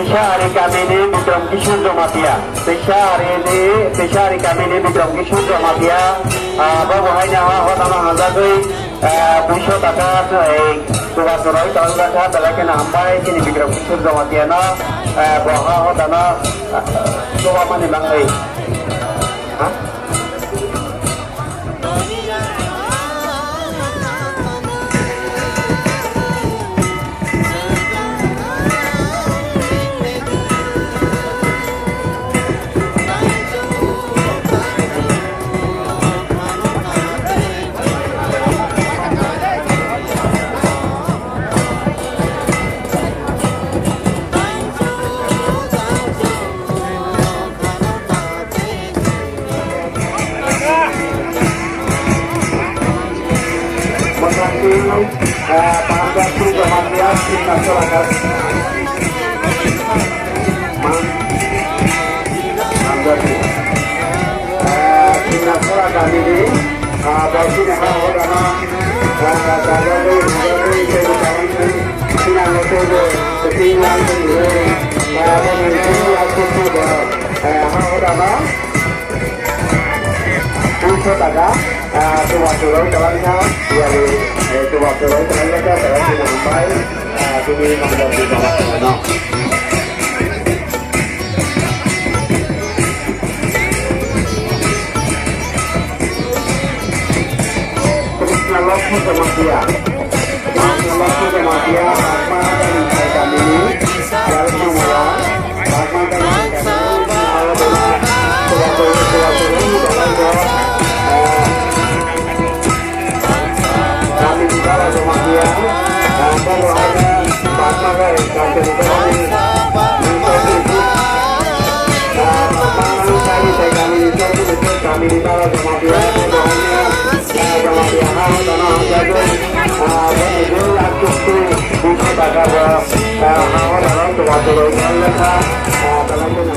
Tisha Hari Kamini Bidram Kishun Jomatia Tisha Hari Kamini Bidram Kishun Jomatia Babu Haina Hotama Hazagui Busho Taka Tuba Turoi Tolgata Belakena Ambai Kini Bidram Kishun Jomatia No Baha Hotana Tuba Mani Bangai Pangkat Jomatia masyarakat masyarakat ini bagi negara orang dari Sinan itu Sinan itu Taga, coba jalannya, ya coba jalannya ke terasi nampai, kini menjadi jalan. Terus nelaku sama dia, Asma dan kami ini, jalan semula, Asma dan kami, coba jalan kami juga Jomatia baru ada Pasma guys kami di dalam Jomatia Jomatia tanah jagung menuju langsung tu buku pada hawa dalam turun letak dalam mana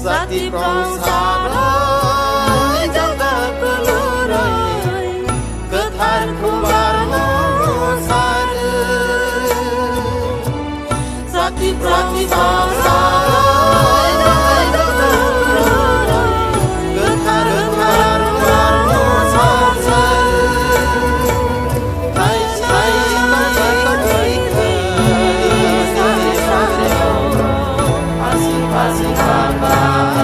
Sati prong sa